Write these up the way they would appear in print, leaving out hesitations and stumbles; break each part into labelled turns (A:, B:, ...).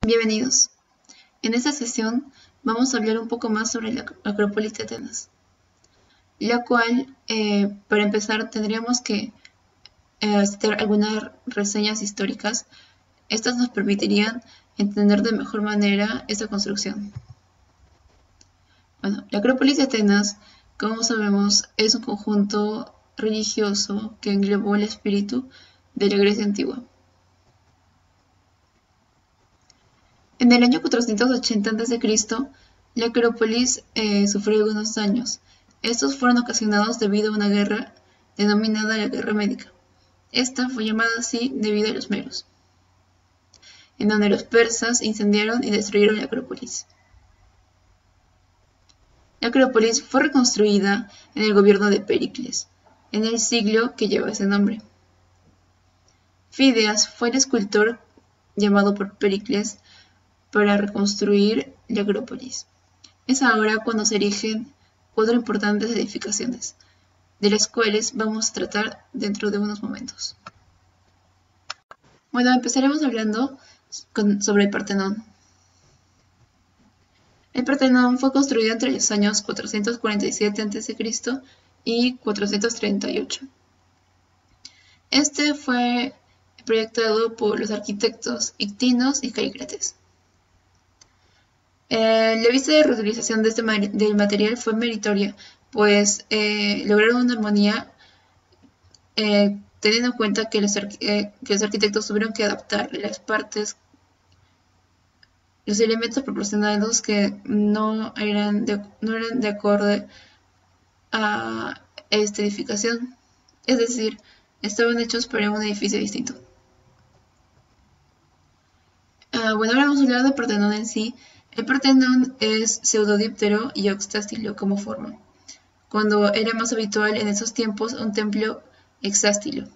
A: Bienvenidos. En esta sesión vamos a hablar un poco más sobre la Acrópolis de Atenas, la cual, para empezar, tendríamos que citar algunas reseñas históricas. Estas nos permitirían entender de mejor manera esta construcción. Bueno, la Acrópolis de Atenas, como sabemos, es un conjunto religioso que englobó el espíritu de la Grecia antigua. En el año 480 a.C., la Acrópolis sufrió algunos daños. Estos fueron ocasionados debido a una guerra denominada la Guerra Médica. Esta fue llamada así debido a los medos, en donde los persas incendiaron y destruyeron la Acrópolis. La Acrópolis fue reconstruida en el gobierno de Péricles, en el siglo que lleva ese nombre. Fidias fue el escultor llamado por Péricles para reconstruir la Acrópolis. Es ahora cuando se erigen 4 importantes edificaciones, de las cuales vamos a tratar dentro de unos momentos. Bueno, empezaremos hablando sobre el Partenón. El Partenón fue construido entre los años 447 a.C. y 438. Este fue proyectado por los arquitectos Ictinos y Calícrates. La vista de reutilización del material fue meritoria, pues lograron una armonía teniendo en cuenta que los arquitectos tuvieron que adaptar las partes, los elementos proporcionados que no eran de acorde a esta edificación, es decir, estaban hechos para un edificio distinto. Bueno, ahora vamos a hablar del Partenón en sí. El Partenón es pseudodíptero y oxtástilo como forma, cuando era más habitual en esos tiempos un templo hexástilo.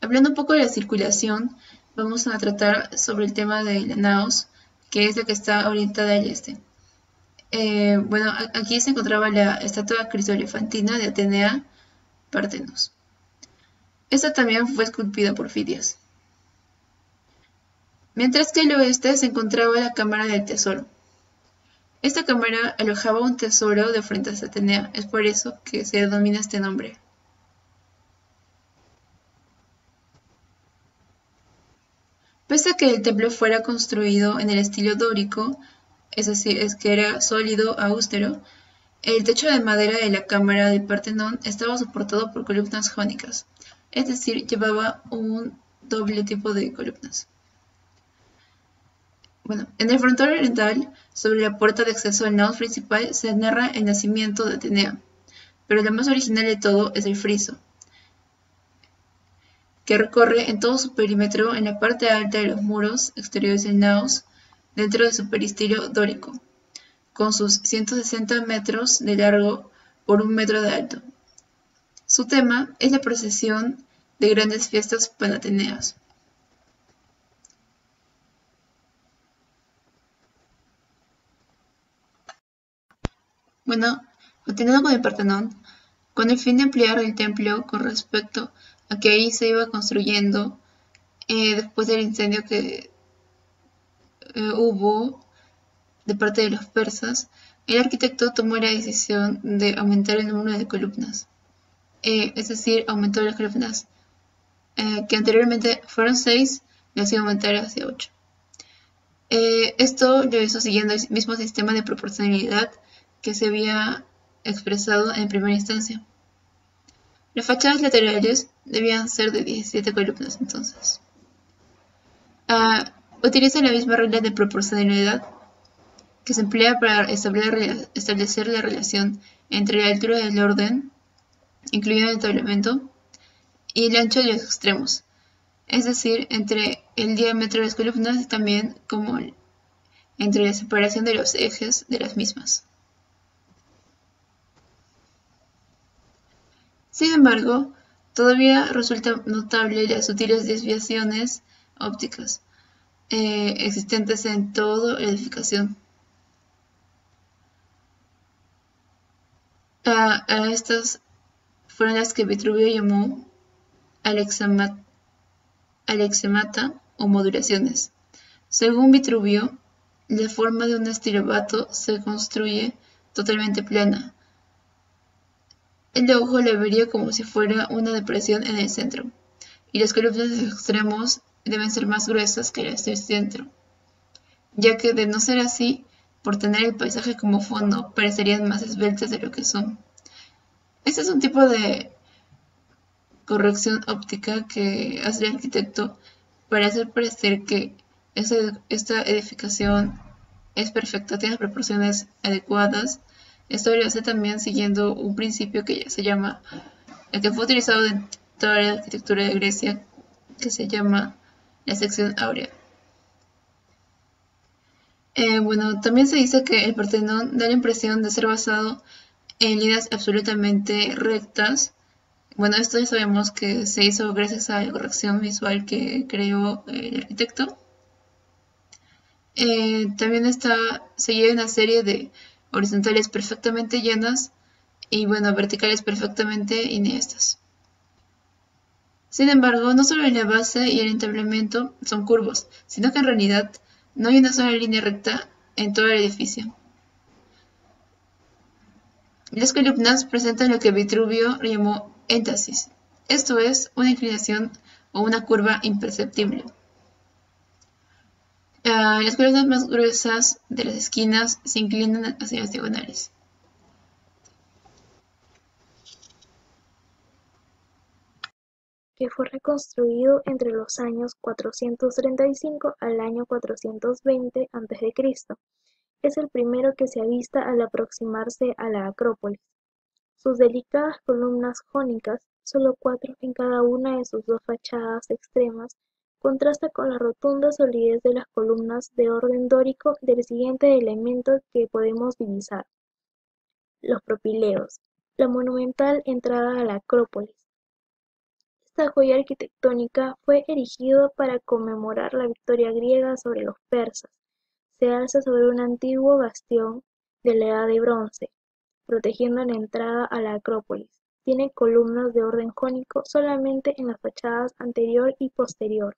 A: Hablando un poco de la circulación, vamos a tratar sobre el tema de la naos, que es la que está orientada al este. Bueno, aquí se encontraba la estatua crisoelefantina de Atenea Partenos. Esta también fue esculpida por Fidias. Mientras que al oeste se encontraba la Cámara del Tesoro. Esta cámara alojaba un tesoro de ofrendas a Atenea, es por eso que se denomina este nombre. Pese a que el templo fuera construido en el estilo dórico, es decir, es que era sólido, austero, el techo de madera de la cámara del Partenón estaba soportado por columnas jónicas, es decir, llevaba un doble tipo de columnas. Bueno, en el frontal oriental, sobre la puerta de acceso al naos principal, se narra el nacimiento de Atenea, pero la más original de todo es el friso, que recorre en todo su perímetro en la parte alta de los muros exteriores del naos, dentro de su peristilo dórico, con sus 160 metros de largo por 1 metro de alto. Su tema es la procesión de grandes fiestas panateneas. Bueno, continuando con el Partenón, con el fin de ampliar el templo con respecto a que ahí se iba construyendo después del incendio que hubo de parte de los persas, el arquitecto tomó la decisión de aumentar el número de columnas, es decir, aumentó las columnas que anteriormente fueron 6, las iba a aumentar hacia 8. Esto lo hizo siguiendo el mismo sistema de proporcionalidad que se había expresado en primera instancia. Las fachadas laterales debían ser de 17 columnas entonces. Utiliza la misma regla de proporcionalidad que se emplea para establecer la relación entre la altura del orden, incluido el entablamento, y el ancho de los extremos, es decir, entre el diámetro de las columnas y también como entre la separación de los ejes de las mismas. Sin embargo, todavía resulta notable las sutiles desviaciones ópticas existentes en toda la edificación. A estas fueron las que Vitruvio llamó alexemata, o modulaciones. Según Vitruvio, la forma de un estribato se construye totalmente plana. El ojo la vería como si fuera una depresión en el centro, y las columnas de los extremos deben ser más gruesas que las del centro, ya que de no ser así, por tener el paisaje como fondo, parecerían más esbeltas de lo que son. Este es un tipo de corrección óptica que hace el arquitecto para hacer parecer que esta edificación es perfecta, tiene las proporciones adecuadas. Esto lo hace también siguiendo un principio que ya se llama, el que fue utilizado en toda la arquitectura de Grecia, que se llama la sección áurea. Bueno, también se dice que el Partenón da la impresión de ser basado en líneas absolutamente rectas. Bueno, esto ya sabemos que se hizo gracias a la corrección visual que creó el arquitecto. También seguía una serie de horizontales perfectamente llanas y bueno, verticales perfectamente inhiestas. Sin embargo, no solo la base y el entablamento son curvos, sino que en realidad no hay una sola línea recta en todo el edificio. Las columnas presentan lo que Vitruvio llamó éntasis, esto es, una inclinación o una curva imperceptible. Las columnas más gruesas de las esquinas se inclinan hacia las diagonales.
B: Que fue reconstruido entre los años 435 al año 420 a.C. Es el primero que se avista al aproximarse a la Acrópolis. Sus delicadas columnas jónicas, solo 4 en cada una de sus dos fachadas extremas, contrasta con la rotunda solidez de las columnas de orden dórico del siguiente elemento que podemos divisar: los propileos, la monumental entrada a la Acrópolis. Esta joya arquitectónica fue erigido para conmemorar la victoria griega sobre los persas. Se alza sobre un antiguo bastión de la Edad de Bronce, protegiendo la entrada a la Acrópolis. Tiene columnas de orden jónico solamente en las fachadas anterior y posterior.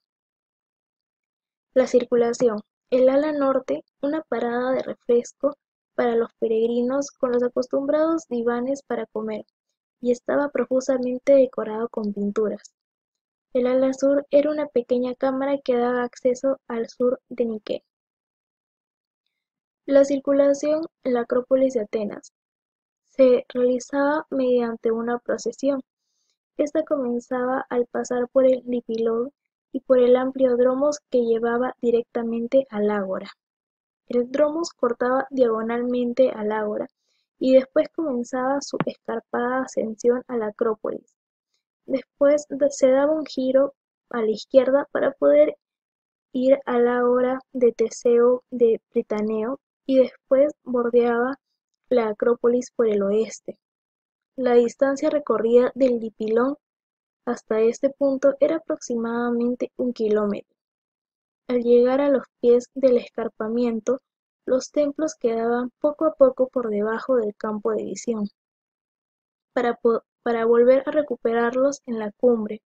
B: La circulación. El ala norte, una parada de refresco para los peregrinos con los acostumbrados divanes para comer, y estaba profusamente decorado con pinturas. El ala sur era una pequeña cámara que daba acceso al sur de Nike. La circulación en la Acrópolis de Atenas se realizaba mediante una procesión. Esta comenzaba al pasar por el Lipilón y por el amplio dromos que llevaba directamente al ágora. El dromos cortaba diagonalmente al ágora y después comenzaba su escarpada ascensión a la Acrópolis. Después se daba un giro a la izquierda para poder ir al ágora de Teseo de Pritaneo y después bordeaba la Acrópolis por el oeste. La distancia recorrida del Dipilón hasta este punto era aproximadamente 1 kilómetro. Al llegar a los pies del escarpamiento, los templos quedaban poco a poco por debajo del campo de visión, para volver a recuperarlos en la cumbre.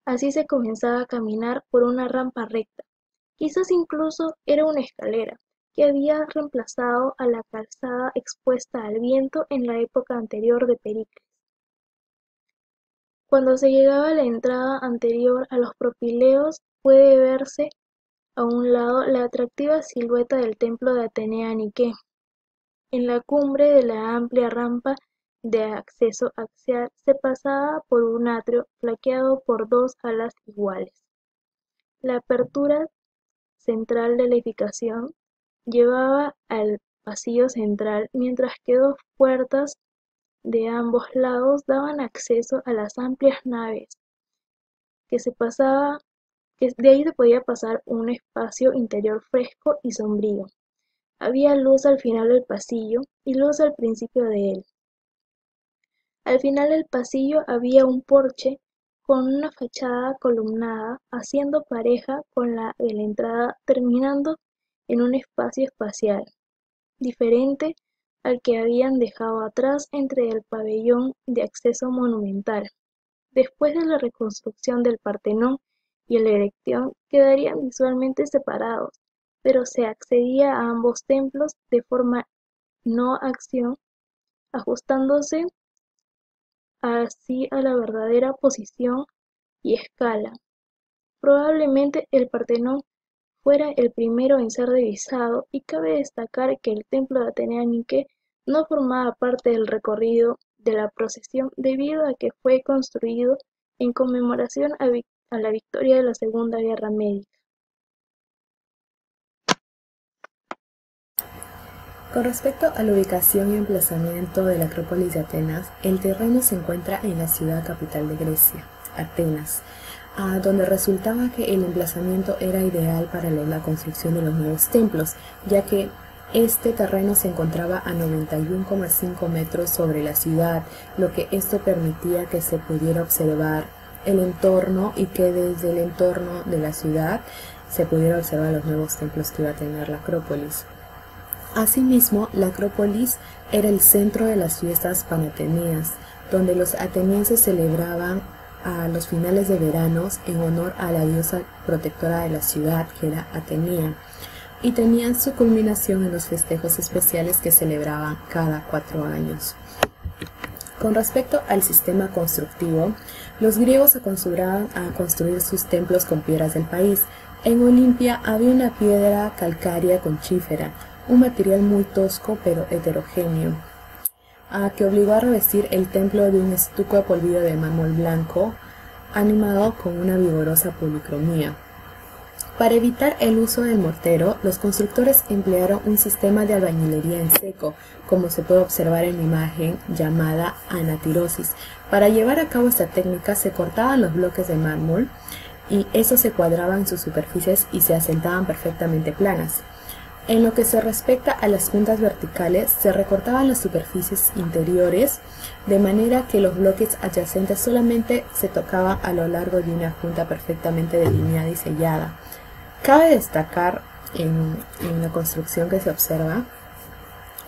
B: Así se comenzaba a caminar por una rampa recta. Quizás incluso era una escalera, que había reemplazado a la calzada expuesta al viento en la época anterior de Pericles. Cuando se llegaba a la entrada anterior a los propileos, puede verse a un lado la atractiva silueta del templo de Atenea Nike. En la cumbre de la amplia rampa de acceso axial se pasaba por un atrio flanqueado por dos alas iguales. La apertura central de la edificación llevaba al pasillo central, mientras que dos puertas de ambos lados daban acceso a las amplias naves, que de ahí se podía pasar un espacio interior fresco y sombrío. Había luz al final del pasillo y luz al principio de él. Al final del pasillo había un porche con una fachada columnada, haciendo pareja con la de la entrada, terminando en un espacio espacial, diferente al que habían dejado atrás entre el pabellón de acceso monumental. Después de la reconstrucción del Partenón, y el Erección quedarían visualmente separados, pero se accedía a ambos templos de forma no acción, ajustándose así a la verdadera posición y escala. Probablemente el Partenón fuera el primero en ser divisado, y cabe destacar que el templo de Atenea Nike no formaba parte del recorrido de la procesión debido a que fue construido en conmemoración a la victoria de la Segunda Guerra Médica.
C: Con respecto a la ubicación y emplazamiento de la Acrópolis de Atenas, el terreno se encuentra en la ciudad capital de Grecia, Atenas, donde resultaba que el emplazamiento era ideal para la construcción de los nuevos templos, ya que este terreno se encontraba a 91,5 metros sobre la ciudad, lo que esto permitía que se pudiera observar el entorno y que desde el entorno de la ciudad se pudiera observar los nuevos templos que iba a tener la Acrópolis. Asimismo, la Acrópolis era el centro de las fiestas panateneas, donde los atenienses celebraban a los finales de veranos en honor a la diosa protectora de la ciudad, que era Atenea, y tenían su culminación en los festejos especiales que celebraban cada 4 años. Con respecto al sistema constructivo, los griegos acostumbraban a construir sus templos con piedras del país. En Olimpia había una piedra calcárea conchífera, un material muy tosco pero heterogéneo, que obligó a revestir el templo de un estuco polvido de mármol blanco, animado con una vigorosa policromía. Para evitar el uso del mortero, los constructores emplearon un sistema de albañilería en seco, como se puede observar en la imagen llamada anatirosis. Para llevar a cabo esta técnica se cortaban los bloques de mármol y estos se cuadraban en sus superficies y se asentaban perfectamente planas. En lo que se respecta a las juntas verticales, se recortaban las superficies interiores de manera que los bloques adyacentes solamente se tocaban a lo largo de una junta perfectamente delineada y sellada. Cabe destacar en la construcción que se observa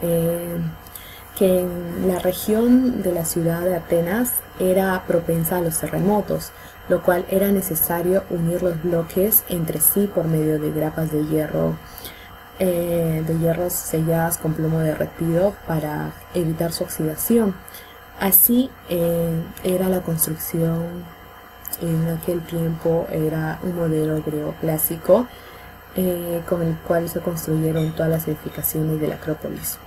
C: que en la región de la ciudad de Atenas era propensa a los terremotos, lo cual era necesario unir los bloques entre sí por medio de grapas de hierro selladas con plomo derretido para evitar su oxidación. Así era la construcción en aquel tiempo, era un modelo griego clásico con el cual se construyeron todas las edificaciones de la Acrópolis.